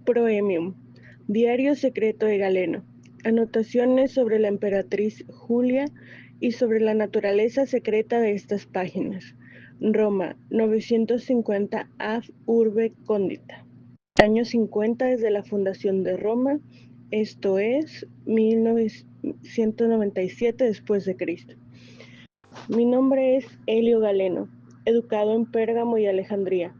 Proemium, diario secreto de Galeno, anotaciones sobre la emperatriz Julia y sobre la naturaleza secreta de estas páginas. Roma, 950 Av Urbe Condita. Año 50 desde la fundación de Roma, esto es 1997 después de Cristo. Mi nombre es Helio Galeno, educado en Pérgamo y Alejandría.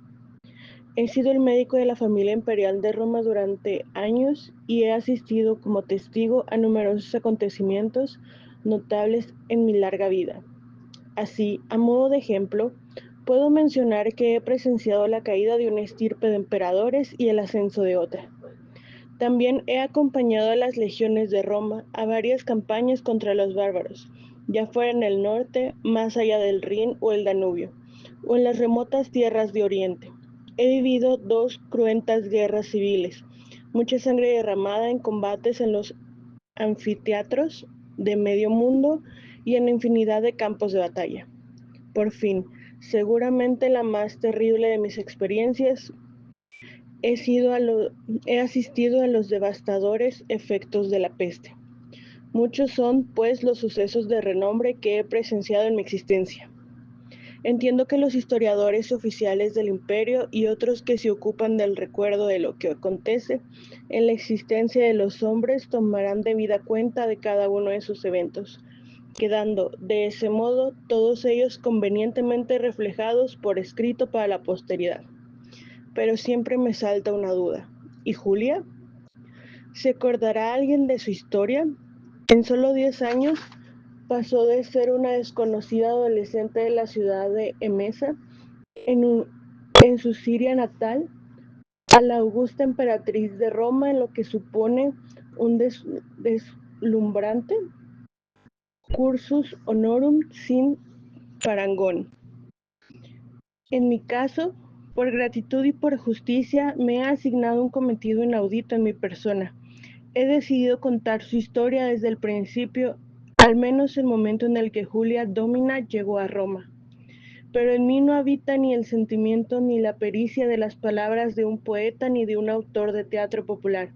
He sido el médico de la familia imperial de Roma durante años y he asistido como testigo a numerosos acontecimientos notables en mi larga vida. Así, a modo de ejemplo, puedo mencionar que he presenciado la caída de una estirpe de emperadores y el ascenso de otra. También he acompañado a las legiones de Roma a varias campañas contra los bárbaros, ya fuera en el norte, más allá del Rin o el Danubio, o en las remotas tierras de Oriente. He vivido dos cruentas guerras civiles, mucha sangre derramada en combates en los anfiteatros de medio mundo y en infinidad de campos de batalla. Por fin, seguramente la más terrible de mis experiencias, he asistido a los devastadores efectos de la peste. Muchos son, pues, los sucesos de renombre que he presenciado en mi existencia. Entiendo que los historiadores oficiales del imperio y otros que se ocupan del recuerdo de lo que acontece en la existencia de los hombres tomarán debida cuenta de cada uno de sus eventos, quedando de ese modo todos ellos convenientemente reflejados por escrito para la posteridad. Pero siempre me salta una duda. ¿Y Julia? ¿Se acordará alguien de su historia? En solo 10 años pasó de ser una desconocida adolescente de la ciudad de Emesa, en su Siria natal, a la augusta emperatriz de Roma en lo que supone un deslumbrante cursus honorum sin parangón. En mi caso, por gratitud y por justicia, me ha asignado un cometido inaudito en mi persona. He decidido contar su historia desde el principio, al menos el momento en el que Julia Domina llegó a Roma. Pero en mí no habita ni el sentimiento ni la pericia de las palabras de un poeta ni de un autor de teatro popular.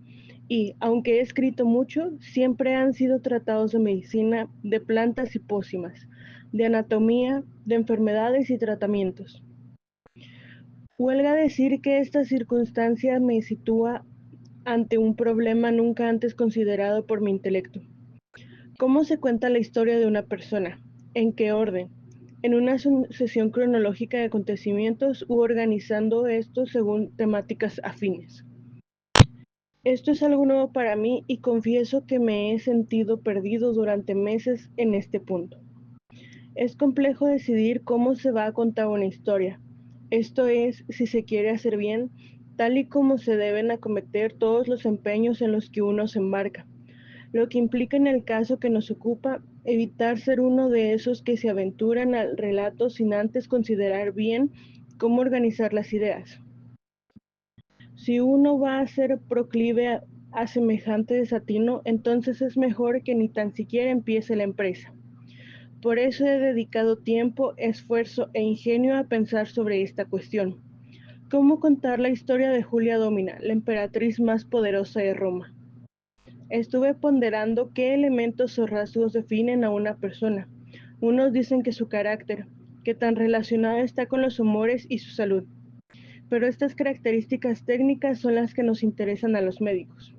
Y, aunque he escrito mucho, siempre han sido tratados de medicina, de plantas y pócimas, de anatomía, de enfermedades y tratamientos. Huelga decir que esta circunstancia me sitúa ante un problema nunca antes considerado por mi intelecto. ¿Cómo se cuenta la historia de una persona? ¿En qué orden? ¿En una sucesión cronológica de acontecimientos u organizando estos según temáticas afines? Esto es algo nuevo para mí y confieso que me he sentido perdido durante meses en este punto. Es complejo decidir cómo se va a contar una historia. Esto es, si se quiere hacer bien, tal y como se deben acometer todos los empeños en los que uno se embarca, lo que implica en el caso que nos ocupa evitar ser uno de esos que se aventuran al relato sin antes considerar bien cómo organizar las ideas. Si uno va a ser proclive a semejante desatino, entonces es mejor que ni tan siquiera empiece la empresa. Por eso he dedicado tiempo, esfuerzo e ingenio a pensar sobre esta cuestión. ¿Cómo contar la historia de Julia Domina, la emperatriz más poderosa de Roma? Estuve ponderando qué elementos o rasgos definen a una persona. Unos dicen que su carácter, que tan relacionado está con los humores y su salud. Pero estas características técnicas son las que nos interesan a los médicos.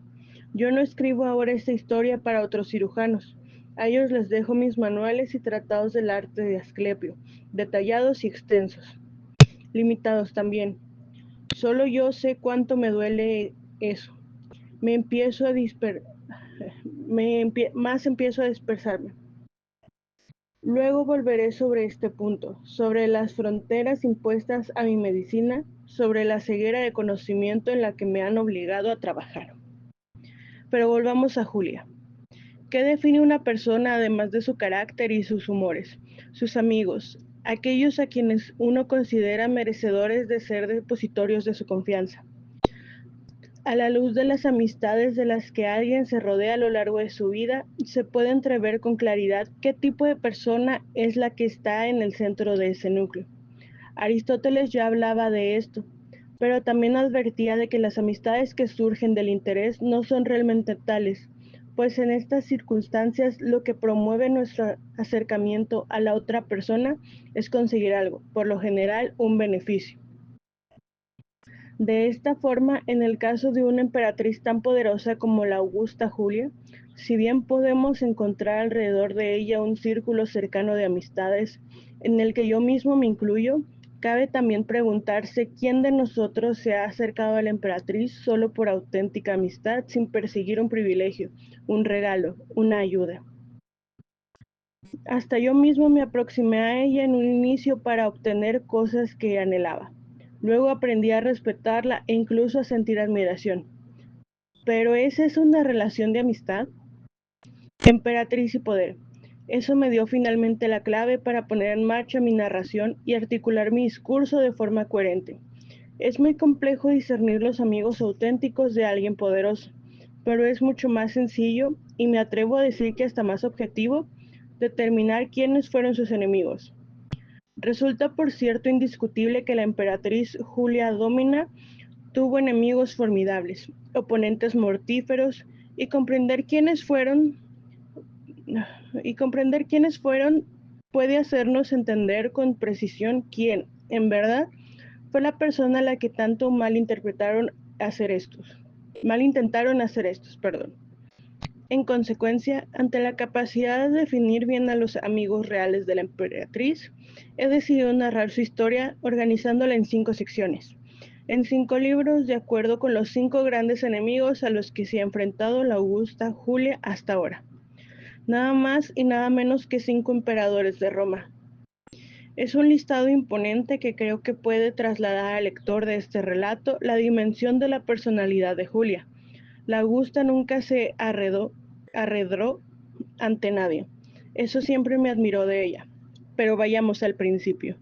Yo no escribo ahora esta historia para otros cirujanos. A ellos les dejo mis manuales y tratados del arte de Asclepio, detallados y extensos, limitados también. Solo yo sé cuánto me duele eso. Me empiezo a disper más empiezo a dispersarme. Luego volveré sobre este punto, sobre las fronteras impuestas a mi medicina, sobre la ceguera de conocimiento en la que me han obligado a trabajar. Pero volvamos a Julia. ¿Qué define una persona además de su carácter y sus humores? Sus amigos, aquellos a quienes uno considera merecedores de ser depositorios de su confianza. A la luz de las amistades de las que alguien se rodea a lo largo de su vida, se puede entrever con claridad qué tipo de persona es la que está en el centro de ese núcleo. Aristóteles ya hablaba de esto. pero también advertía de que las amistades que surgen del interés no son realmente tales, pues en estas circunstancias lo que promueve nuestro acercamiento a la otra persona es conseguir algo, por lo general un beneficio. De esta forma, en el caso de una emperatriz tan poderosa como la Augusta Julia, si bien podemos encontrar alrededor de ella un círculo cercano de amistades en el que yo mismo me incluyo, cabe también preguntarse quién de nosotros se ha acercado a la emperatriz solo por auténtica amistad sin perseguir un privilegio, un regalo, una ayuda. Hasta yo mismo me aproximé a ella en un inicio para obtener cosas que anhelaba. Luego aprendí a respetarla e incluso a sentir admiración. Pero ¿es eso una relación de amistad? Emperatriz y poder. Eso me dio finalmente la clave para poner en marcha mi narración y articular mi discurso de forma coherente. Es muy complejo discernir los amigos auténticos de alguien poderoso, pero es mucho más sencillo y me atrevo a decir que hasta más objetivo determinar quiénes fueron sus enemigos. Resulta por cierto indiscutible que la emperatriz Julia Domina tuvo enemigos formidables, oponentes mortíferos, y comprender quiénes fueron puede hacernos entender con precisión quién, en verdad, fue la persona a la que tanto mal intentaron hacer estos, perdón. En consecuencia, ante la capacidad de definir bien a los amigos reales de la emperatriz, he decidido narrar su historia organizándola en 5 secciones, en 5 libros de acuerdo con los 5 grandes enemigos a los que se ha enfrentado la Augusta Julia hasta ahora. Nada más y nada menos que 5 emperadores de Roma. Es un listado imponente que creo que puede trasladar al lector de este relato la dimensión de la personalidad de Julia. La Augusta nunca se arredró ante nadie. Eso siempre me admiró de ella. Pero vayamos al principio.